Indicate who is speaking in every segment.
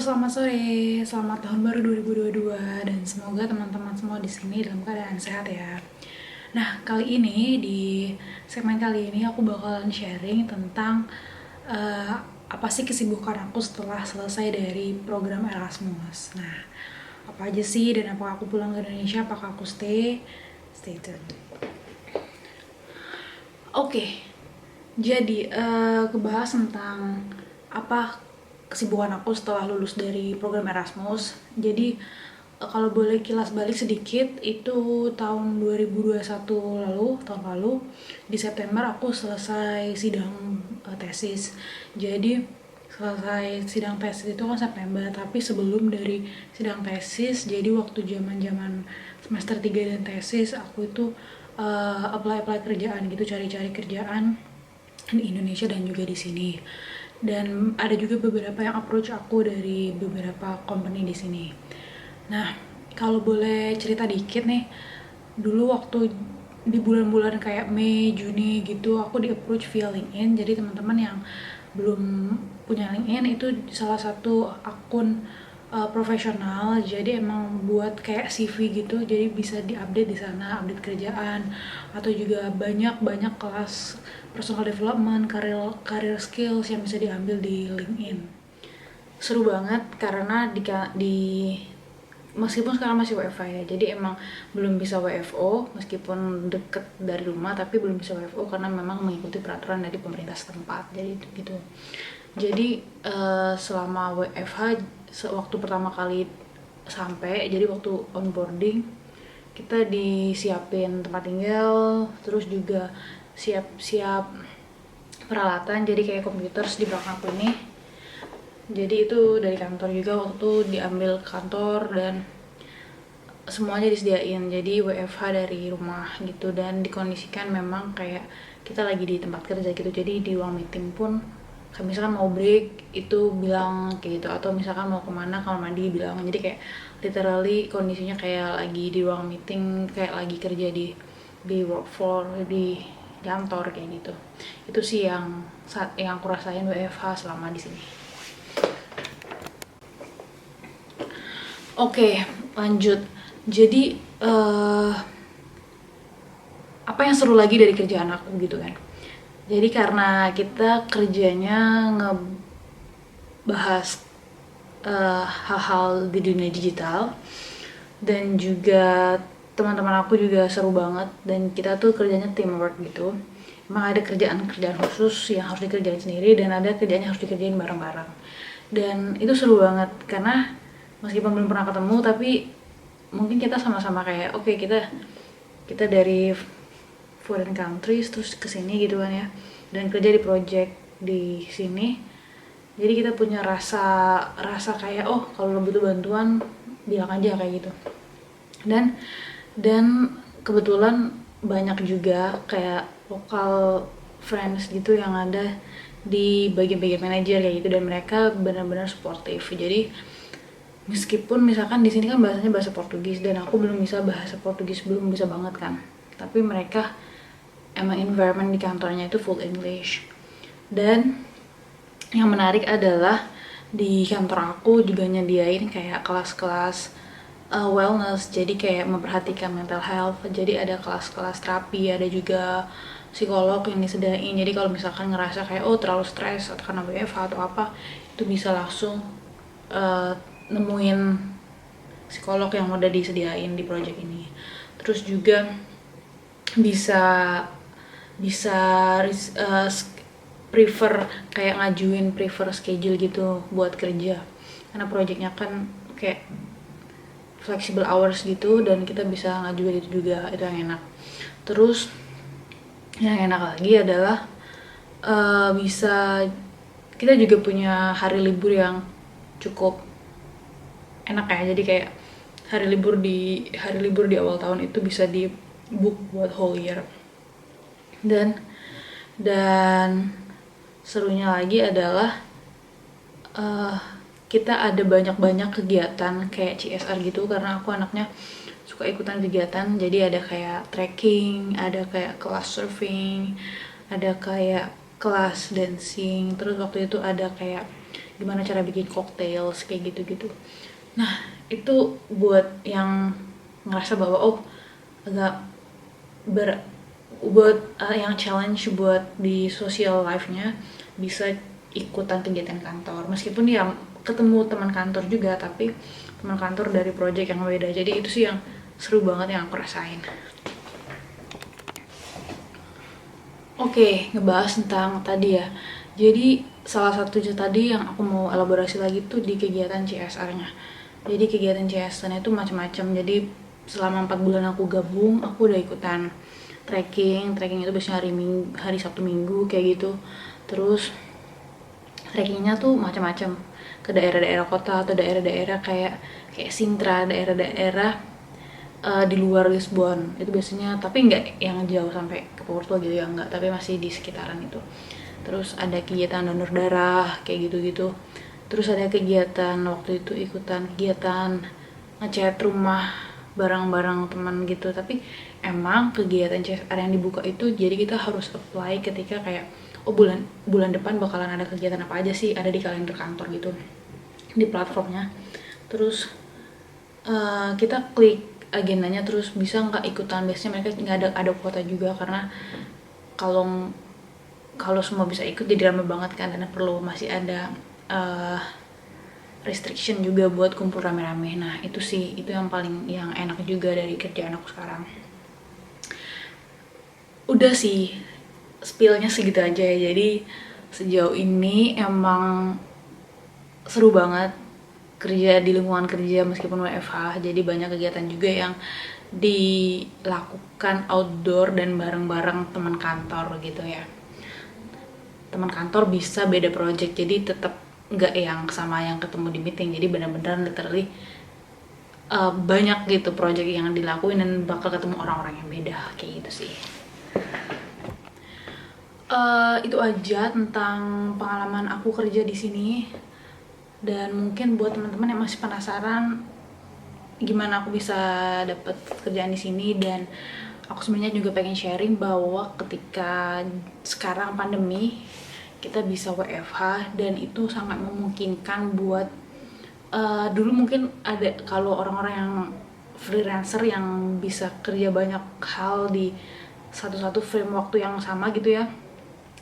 Speaker 1: selamat sore. Selamat tahun baru 2022 dan semoga teman-teman semua di sini dalam keadaan sehat ya. Nah, kali ini di segmen kali ini aku bakalan sharing tentang apa sih kesibukan aku setelah selesai dari program Erasmus. Nah, apa aja sih dan apakah aku pulang ke Indonesia, apakah aku stay? Stay tuned. Oke, jadi kebahas tentang apa kesibukan aku setelah lulus dari program Erasmus. Jadi kalau boleh kilas balik sedikit, itu tahun 2021 tahun lalu di September aku selesai sidang tesis. Jadi selesai sidang tesis itu kan September, tapi sebelum dari sidang tesis, jadi waktu zaman semester 3 dan tesis, aku itu apply kerjaan gitu, cari-cari kerjaan di Indonesia dan juga di sini. Dan ada juga beberapa yang approach aku dari beberapa company di sini. Nah, kalau boleh cerita dikit nih, dulu waktu di bulan-bulan kayak Mei, Juni gitu, aku di approach via LinkedIn. Jadi teman-teman yang belum punya LinkedIn, itu salah satu akun profesional, jadi emang buat kayak CV gitu, jadi bisa diupdate di sana, update kerjaan atau juga banyak kelas personal development, career skills yang bisa diambil di LinkedIn. Seru banget karena di meskipun sekarang masih WFH ya, jadi emang belum bisa WFO, meskipun deket dari rumah tapi belum bisa WFO karena memang mengikuti peraturan dari pemerintah setempat, jadi gitu. Jadi selama WFH, waktu pertama kali sampai, jadi waktu onboarding kita disiapin tempat tinggal, terus juga siap-siap peralatan, jadi kayak komputer di belakang aku ini. Jadi itu dari kantor juga, waktu diambil kantor dan semuanya disediain, jadi WFH dari rumah gitu, dan dikondisikan memang kayak kita lagi di tempat kerja gitu. Jadi di ruang meeting pun kayak misalkan mau break itu bilang kayak gitu, atau misalkan mau kemana kalau mandi bilang. Jadi kayak literally kondisinya kayak lagi di ruang meeting, kayak lagi kerja di work floor, di kantor kayak gitu. Itu sih yang aku rasain WFH selama di sini. Oke, lanjut. Jadi apa yang seru lagi dari kerjaan aku gitu kan. Jadi karena kita kerjanya ngebahas hal-hal di dunia digital, dan juga teman-teman aku juga seru banget, dan kita tuh kerjanya teamwork gitu. Emang ada kerjaan-kerjaan khusus yang harus dikerjain sendiri dan ada kerjaan yang harus dikerjain bareng-bareng. Dan itu seru banget karena meskipun belum pernah ketemu, tapi mungkin kita sama-sama kayak oke, kita dari foreign countries terus kesini gitu kan ya, dan kerja di project di sini. Jadi kita punya rasa kayak kalau lo butuh bantuan bilang aja kayak gitu. Dan kebetulan banyak juga kayak lokal friends gitu yang ada di bagian-bagian manajer kayak gitu, dan mereka benar-benar suportif. Jadi meskipun misalkan di sini kan bahasanya bahasa Portugis dan aku belum bisa bahasa Portugis, belum bisa banget kan, tapi mereka emang environment di kantornya itu full English. Dan yang menarik adalah di kantor aku juga nyediain kayak kelas-kelas wellness, jadi kayak memperhatikan mental health. Jadi ada kelas-kelas terapi, ada juga psikolog yang disediain. Jadi kalau misalkan ngerasa kayak terlalu stres atau karena WFH atau apa, itu bisa langsung nemuin psikolog yang udah disediain di project ini. Terus juga bisa prefer kayak ngajuin prefer schedule gitu buat kerja, karena projectnya kan kayak flexible hours gitu, dan kita bisa ngajuin itu juga, itu yang enak. Terus yang enak lagi adalah bisa kita juga punya hari libur yang cukup enak ya. Jadi kayak hari libur di awal tahun itu bisa di book buat whole year. Dan serunya lagi adalah kita ada banyak kegiatan kayak CSR gitu, karena aku anaknya suka ikutan kegiatan. Jadi ada kayak trekking, ada kayak kelas surfing, ada kayak kelas dancing, terus waktu itu ada kayak gimana cara bikin cocktails kayak gitu-gitu. Nah itu buat yang ngerasa bahwa agak buat yang challenge buat di social life-nya bisa ikutan kegiatan kantor, meskipun ya ketemu teman kantor juga, tapi teman kantor dari project yang beda. Jadi itu sih yang seru banget yang aku rasain. Oke, ngebahas tentang tadi ya. Jadi salah satunya tadi yang aku mau elaborasi lagi tuh di kegiatan CSR-nya. Jadi kegiatan CSR-nya itu macam-macam. Jadi selama 4 bulan aku gabung, aku udah ikutan trekking. Trekking itu biasanya hari Sabtu Minggu kayak gitu. Terus trekkingnya tuh macam-macam, ke daerah-daerah kota atau daerah-daerah kayak Sintra, daerah-daerah di luar Lisbon itu biasanya, tapi nggak yang jauh sampai ke Porto gitu ya, nggak, tapi masih di sekitaran itu. Terus ada kegiatan donor darah kayak gitu-gitu. Terus ada kegiatan waktu itu ikutan kegiatan ngecat rumah barang-barang teman gitu. Tapi emang kegiatan CSR yang dibuka itu jadi kita harus apply ketika kayak bulan bulan depan bakalan ada kegiatan apa aja sih, ada di kalender kantor gitu di platformnya. Terus kita klik agendanya, terus bisa nggak ikutan. Biasanya mereka nggak ada kuota juga, karena kalau kalau semua bisa ikut jadi rame banget kan, dan masih ada restriction juga buat kumpul rame-rame. Nah itu sih, itu yang paling yang enak juga dari kerjaan aku sekarang. Udah sih, spillnya segitu aja ya. Jadi sejauh ini emang seru banget kerja di lingkungan kerja meskipun WFH. Jadi banyak kegiatan juga yang dilakukan outdoor dan bareng-bareng teman kantor gitu ya. Teman kantor bisa beda project, jadi tetap nggak yang sama yang ketemu di meeting. Jadi benar-benar literally banyak gitu project yang dilakuin dan bakal ketemu orang-orang yang beda kayak gitu sih. Itu aja tentang pengalaman aku kerja di sini. Dan mungkin buat teman-teman yang masih penasaran gimana aku bisa dapet kerjaan di sini, dan aku sebenarnya juga pengen sharing bahwa ketika sekarang pandemi kita bisa WFH dan itu sangat memungkinkan buat dulu mungkin ada kalau orang-orang yang freelancer yang bisa kerja banyak hal di satu-satu frame waktu yang sama gitu ya.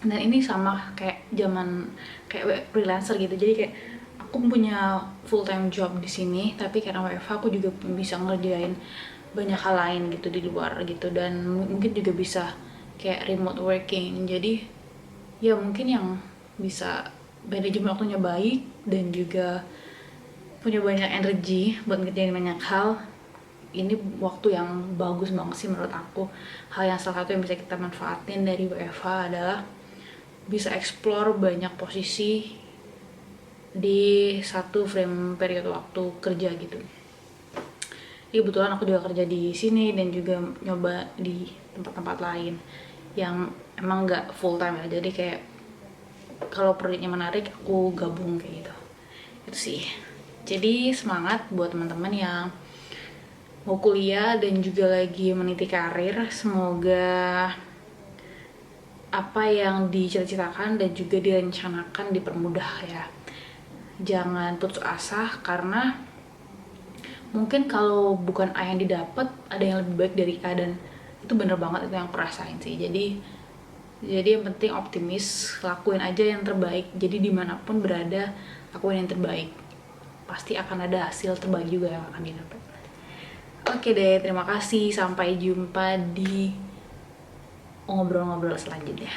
Speaker 1: Dan ini sama kayak zaman kayak freelancer gitu. Jadi kayak aku punya full time job di sini, tapi karena WFH aku juga bisa ngerjain banyak hal lain gitu di luar gitu, dan mungkin juga bisa kayak remote working. Jadi ya mungkin yang bisa manajemen waktunya baik dan juga punya banyak energi buat ngerjain banyak hal, ini waktu yang bagus banget sih menurut aku. Hal yang salah satu yang bisa kita manfaatin dari WFH adalah bisa explore banyak posisi di satu frame periode waktu kerja gitu. Jadi kebetulan aku juga kerja di sini dan juga nyoba di tempat-tempat lain yang emang nggak full time ya. Jadi kayak kalau proyeknya menarik aku gabung kayak gitu. Itu sih. Jadi semangat buat teman-teman yang mau kuliah dan juga lagi meniti karir. Semoga apa yang dicita-citakan dan juga direncanakan dipermudah ya. Jangan putus asa, karena mungkin kalau bukan A yang didapat ada yang lebih baik dari A, dan itu bener banget, itu yang aku rasain sih. Jadi yang penting optimis, lakuin aja yang terbaik. Jadi dimanapun berada, lakuin yang terbaik, pasti akan ada hasil terbaik juga yang akan didapat. Oke deh, terima kasih, sampai jumpa di ngobrol-ngobrol selanjutnya.